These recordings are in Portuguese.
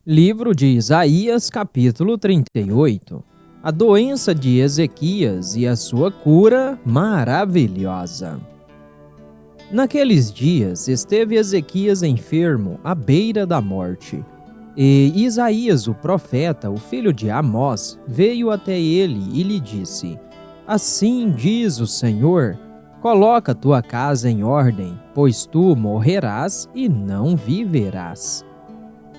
Livro de Isaías, capítulo 38. A doença de Ezequias e a sua cura maravilhosa. Naqueles dias esteve Ezequias enfermo à beira da morte. E Isaías, o profeta, o filho de Amós, veio até ele e lhe disse: Assim diz o Senhor: coloca tua casa em ordem, pois tu morrerás e não viverás.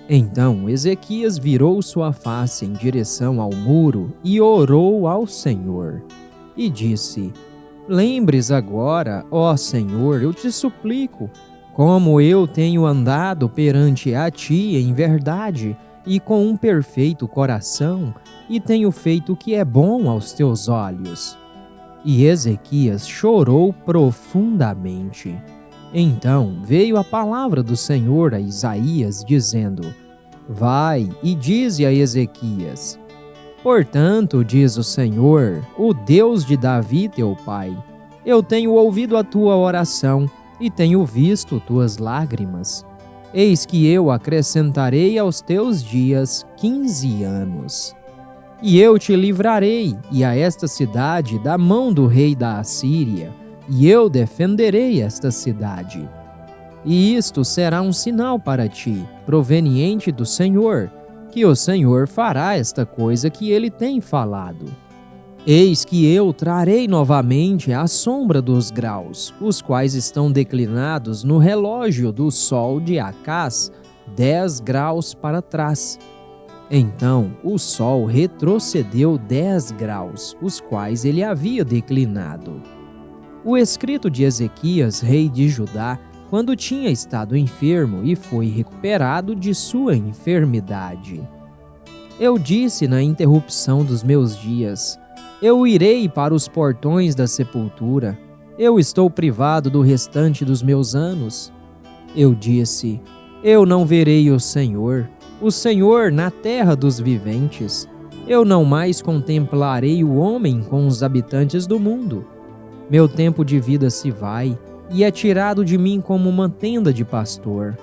Então Ezequias virou sua face em direção ao muro e orou ao Senhor. E disse: Lembres agora, ó Senhor, eu te suplico, como eu tenho andado perante a ti em verdade e com um perfeito coração, e tenho feito o que é bom aos teus olhos. E Ezequias chorou profundamente. Então veio a palavra do Senhor a Isaías, dizendo: Vai e dize a Ezequias: Portanto, diz o Senhor, o Deus de Davi teu pai: Eu tenho ouvido a tua oração e tenho visto tuas lágrimas. Eis que eu acrescentarei aos teus dias 15 anos. E eu te livrarei, e a esta cidade, da mão do rei da Assíria, e eu defenderei esta cidade. E isto será um sinal para ti, proveniente do Senhor, que o Senhor fará esta coisa que ele tem falado. Eis que eu trarei novamente a sombra dos graus, os quais estão declinados no relógio do sol de Acás, 10 graus para trás. Então o sol retrocedeu 10 graus, os quais ele havia declinado. O escrito de Ezequias, rei de Judá, quando tinha estado enfermo e foi recuperado de sua enfermidade. Eu disse na interrupção dos meus dias: Eu irei para os portões da sepultura. Eu estou privado do restante dos meus anos. Eu disse: Eu não verei o Senhor na terra dos viventes. Eu não mais contemplarei o homem com os habitantes do mundo. Meu tempo de vida se vai, e é tirado de mim como uma tenda de pastor.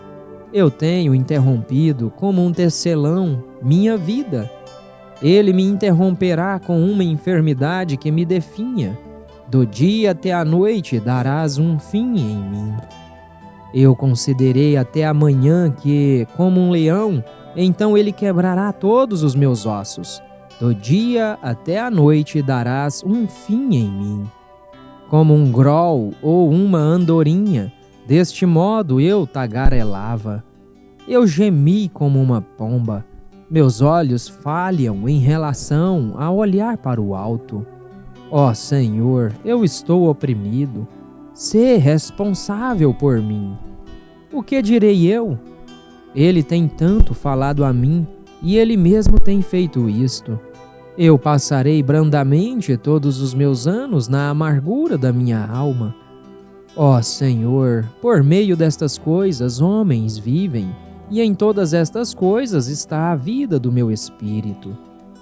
Eu tenho interrompido como um tecelão minha vida. Ele me interromperá com uma enfermidade que me definha. Do dia até a noite darás um fim em mim. Eu considerei até amanhã que, como um leão, então ele quebrará todos os meus ossos. Do dia até a noite darás um fim em mim. Como um grol ou uma andorinha, deste modo eu tagarelava. Eu gemi como uma pomba. Meus olhos falham em relação a olhar para o alto. Ó Senhor, eu estou oprimido. Sê responsável por mim. O que direi eu? Ele tem tanto falado a mim, e ele mesmo tem feito isto. Eu passarei brandamente todos os meus anos na amargura da minha alma. Ó Senhor, por meio destas coisas homens vivem, e em todas estas coisas está a vida do meu espírito.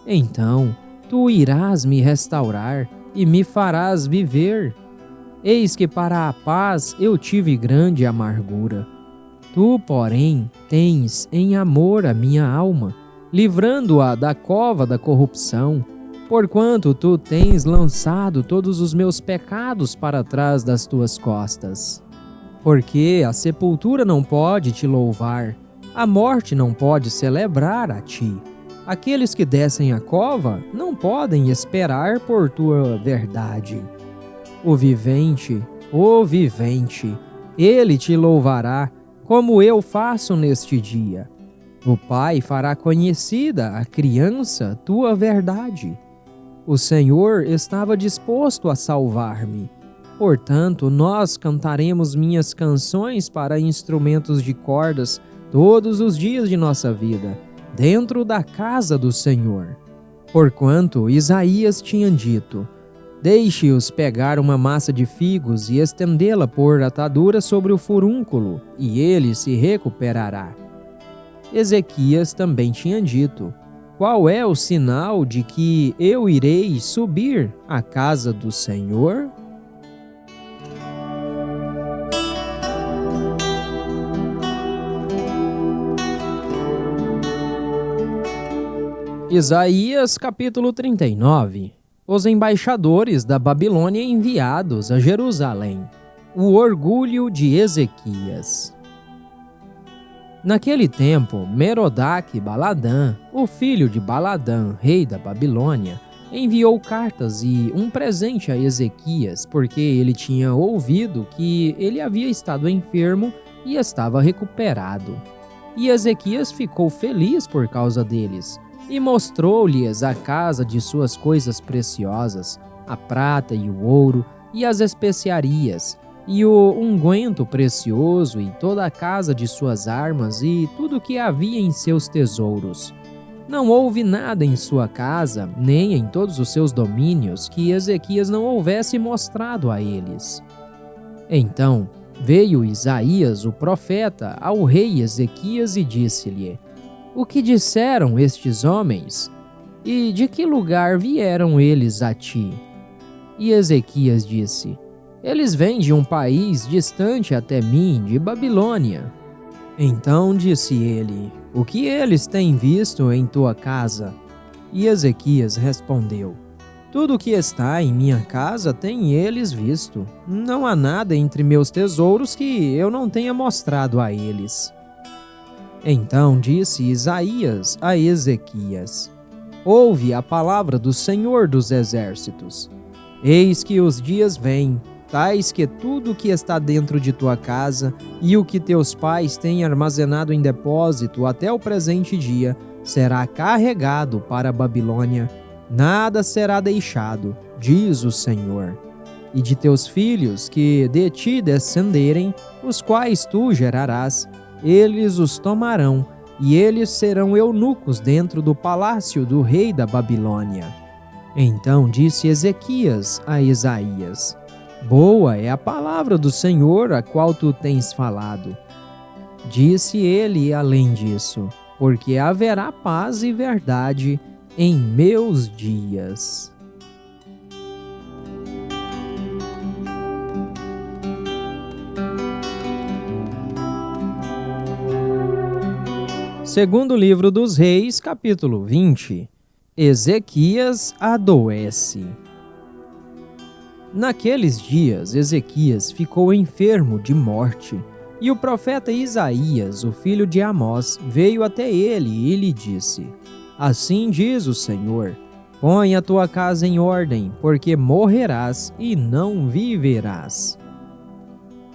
Então, tu irás me restaurar e me farás viver. Eis que para a paz eu tive grande amargura. Tu, porém, tens em amor a minha alma, livrando-a da cova da corrupção, porquanto tu tens lançado todos os meus pecados para trás das tuas costas. Porque a sepultura não pode te louvar, a morte não pode celebrar a ti. Aqueles que descem a cova não podem esperar por tua verdade. O vivente, ele te louvará, como eu faço neste dia. O Pai fará conhecida à criança tua verdade. O Senhor estava disposto a salvar-me. Portanto, nós cantaremos minhas canções para instrumentos de cordas todos os dias de nossa vida, dentro da casa do Senhor. Porquanto Isaías tinha dito: Deixe-os pegar uma massa de figos e estendê-la por atadura sobre o furúnculo, e ele se recuperará. Ezequias também tinha dito: Qual é o sinal de que eu irei subir à casa do Senhor? Isaías capítulo 39. Os embaixadores da Babilônia enviados a Jerusalém. O orgulho de Ezequias. Naquele tempo, Merodach-Baladã, o filho de Baladã, rei da Babilônia, enviou cartas e um presente a Ezequias, porque ele tinha ouvido que ele havia estado enfermo e estava recuperado. E Ezequias ficou feliz por causa deles, e mostrou-lhes a casa de suas coisas preciosas, a prata e o ouro, e as especiarias, e o unguento precioso, e toda a casa de suas armas, e tudo o que havia em seus tesouros. Não houve nada em sua casa, nem em todos os seus domínios, que Ezequias não houvesse mostrado a eles. Então veio Isaías, o profeta, ao rei Ezequias e disse-lhe: O que disseram estes homens? E de que lugar vieram eles a ti? E Ezequias disse: Eles vêm de um país distante até mim, de Babilônia. Então disse ele: O que eles têm visto em tua casa? E Ezequias respondeu: Tudo o que está em minha casa têm eles visto. Não há nada entre meus tesouros que eu não tenha mostrado a eles. Então disse Isaías a Ezequias: Ouve a palavra do Senhor dos Exércitos. Eis que os dias vêm, tais que tudo o que está dentro de tua casa e o que teus pais têm armazenado em depósito até o presente dia será carregado para a Babilônia. Nada será deixado, diz o Senhor. E de teus filhos que de ti descenderem, os quais tu gerarás, eles os tomarão, e eles serão eunucos dentro do palácio do rei da Babilônia. Então disse Ezequias a Isaías: Boa é a palavra do Senhor a qual tu tens falado. Disse ele além disso: Porque haverá paz e verdade em meus dias. Segundo livro dos Reis, capítulo 20. Ezequias adoece. Naqueles dias, Ezequias ficou enfermo de morte, e o profeta Isaías, o filho de Amós, veio até ele e lhe disse: Assim diz o Senhor: Põe a tua casa em ordem, porque morrerás e não viverás.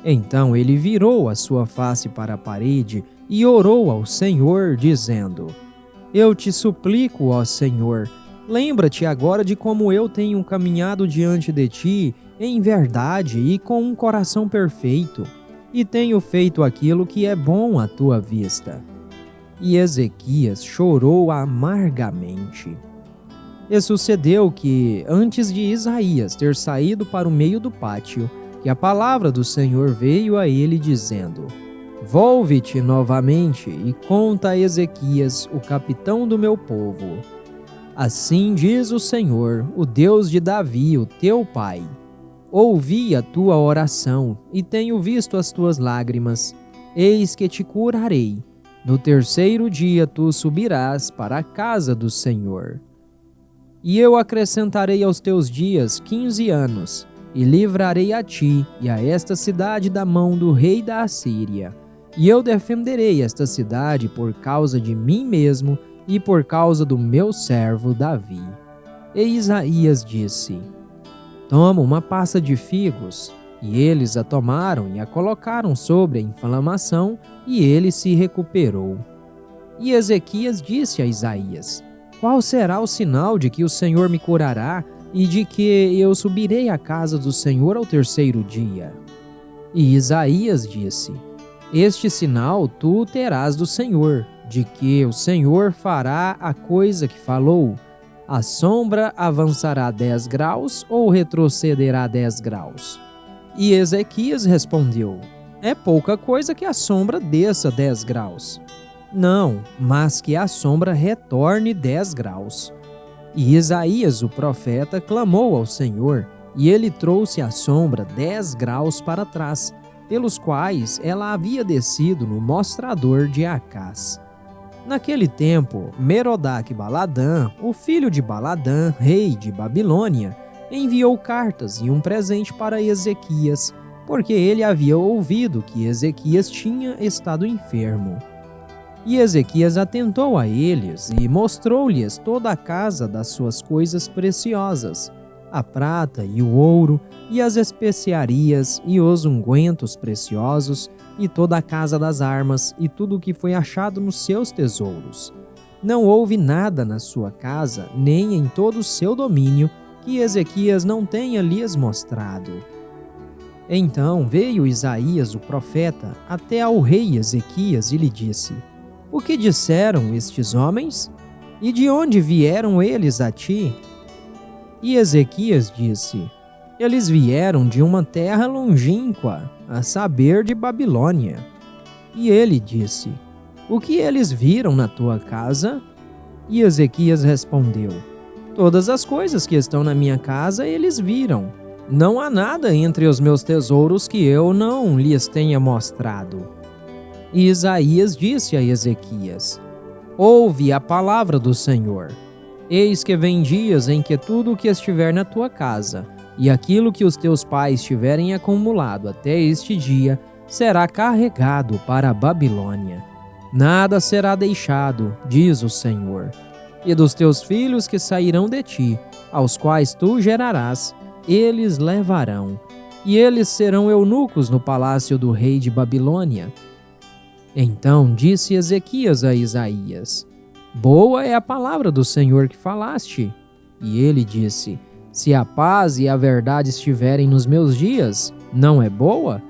Então ele virou a sua face para a parede e orou ao Senhor, dizendo: Eu te suplico, ó Senhor, lembra-te agora de como eu tenho caminhado diante de ti em verdade e com um coração perfeito, e tenho feito aquilo que é bom à tua vista. E Ezequias chorou amargamente. E sucedeu que, antes de Isaías ter saído para o meio do pátio, que a palavra do Senhor veio a ele dizendo: Volve-te novamente e conta a Ezequias, o capitão do meu povo. Assim diz o Senhor, o Deus de Davi, o teu pai: Ouvi a tua oração e tenho visto as tuas lágrimas. Eis que te curarei. No terceiro dia tu subirás para a casa do Senhor. E eu acrescentarei aos teus dias 15 anos, e livrarei a ti e a esta cidade da mão do rei da Assíria. E eu defenderei esta cidade por causa de mim mesmo e por causa do meu servo Davi. E Isaías disse: Toma uma pasta de figos. E eles a tomaram e a colocaram sobre a inflamação, e ele se recuperou. E Ezequias disse a Isaías: Qual será o sinal de que o Senhor me curará e de que eu subirei à casa do Senhor ao terceiro dia? E Isaías disse: Este sinal tu terás do Senhor, de que o Senhor fará a coisa que falou. A sombra avançará 10 graus ou retrocederá 10 graus? E Ezequias respondeu: É pouca coisa que a sombra desça 10 graus. Não, mas que a sombra retorne 10 graus. E Isaías, o profeta, clamou ao Senhor, e ele trouxe a sombra 10 graus para trás, pelos quais ela havia descido no mostrador de Acás. Naquele tempo, Merodach-Baladã, o filho de Baladã, rei de Babilônia, enviou cartas e um presente para Ezequias, porque ele havia ouvido que Ezequias tinha estado enfermo. E Ezequias atentou a eles e mostrou-lhes toda a casa das suas coisas preciosas, a prata e o ouro, e as especiarias e os ungüentos preciosos, e toda a casa das armas, e tudo o que foi achado nos seus tesouros. Não houve nada na sua casa, nem em todo o seu domínio, que Ezequias não tenha lhes mostrado. Então veio Isaías o profeta até ao rei Ezequias e lhe disse: O que disseram estes homens? E de onde vieram eles a ti? E Ezequias disse: Eles vieram de uma terra longínqua, a saber, de Babilônia. E ele disse: O que eles viram na tua casa? E Ezequias respondeu: Todas as coisas que estão na minha casa eles viram. Não há nada entre os meus tesouros que eu não lhes tenha mostrado. E Isaías disse a Ezequias: Ouve a palavra do Senhor. Eis que vem dias em que tudo o que estiver na tua casa, e aquilo que os teus pais tiverem acumulado até este dia, será carregado para a Babilônia. Nada será deixado, diz o Senhor. E dos teus filhos que sairão de ti, aos quais tu gerarás, eles levarão, e eles serão eunucos no palácio do rei de Babilônia. Então disse Ezequias a Isaías: Boa é a palavra do Senhor que falaste. E ele disse: Se a paz e a verdade estiverem nos meus dias, não é boa?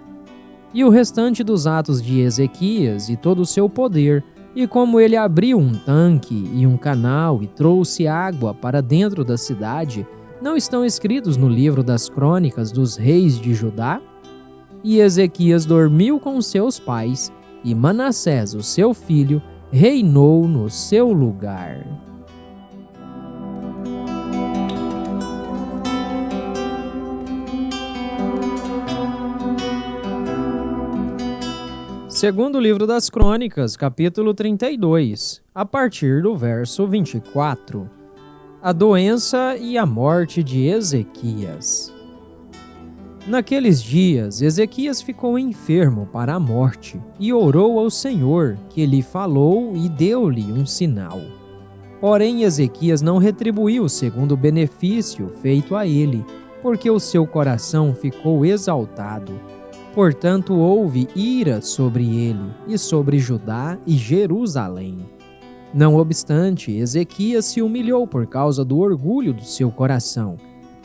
E o restante dos atos de Ezequias e todo o seu poder, e como ele abriu um tanque e um canal e trouxe água para dentro da cidade, não estão escritos no livro das crônicas dos reis de Judá? E Ezequias dormiu com seus pais, e Manassés, o seu filho, reinou no seu lugar. Segundo livro das Crônicas, capítulo 32, a partir do verso 24. A doença e a morte de Ezequias. Naqueles dias, Ezequias ficou enfermo para a morte e orou ao Senhor, que lhe falou e deu-lhe um sinal. Porém, Ezequias não retribuiu segundo o benefício feito a ele, porque o seu coração ficou exaltado. Portanto, houve ira sobre ele e sobre Judá e Jerusalém. Não obstante, Ezequias se humilhou por causa do orgulho do seu coração,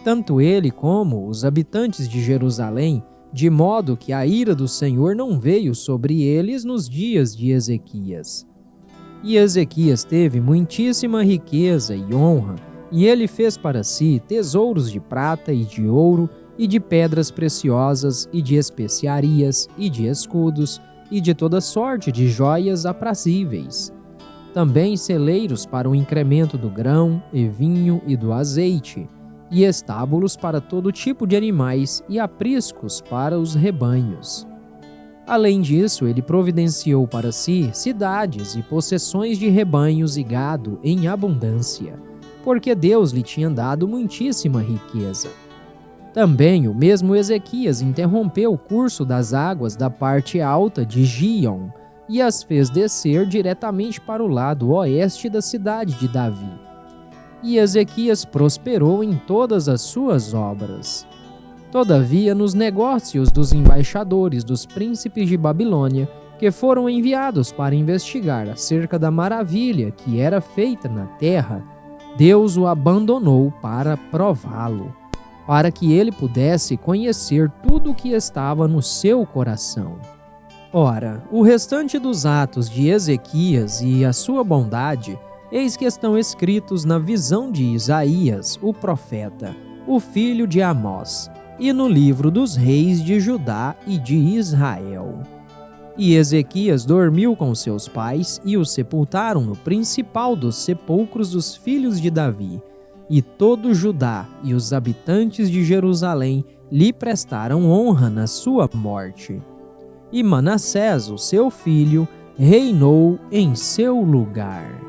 tanto ele como os habitantes de Jerusalém, de modo que a ira do Senhor não veio sobre eles nos dias de Ezequias. E Ezequias teve muitíssima riqueza e honra, e ele fez para si tesouros de prata e de ouro, e de pedras preciosas, e de especiarias, e de escudos, e de toda sorte de joias aprazíveis. Também celeiros para o incremento do grão, e vinho e do azeite, e estábulos para todo tipo de animais, e apriscos para os rebanhos. Além disso, ele providenciou para si cidades e possessões de rebanhos e gado em abundância, porque Deus lhe tinha dado muitíssima riqueza. Também o mesmo Ezequias interrompeu o curso das águas da parte alta de Gion e as fez descer diretamente para o lado oeste da cidade de Davi. E Ezequias prosperou em todas as suas obras. Todavia, nos negócios dos embaixadores dos príncipes de Babilônia, que foram enviados para investigar acerca da maravilha que era feita na terra, Deus o abandonou para prová-lo, para que ele pudesse conhecer tudo o que estava no seu coração. Ora, o restante dos atos de Ezequias e a sua bondade, eis que estão escritos na visão de Isaías, o profeta, o filho de Amós, e no livro dos reis de Judá e de Israel. E Ezequias dormiu com seus pais e o sepultaram no principal dos sepulcros dos filhos de Davi, e todo Judá e os habitantes de Jerusalém lhe prestaram honra na sua morte. E Manassés, o seu filho, reinou em seu lugar.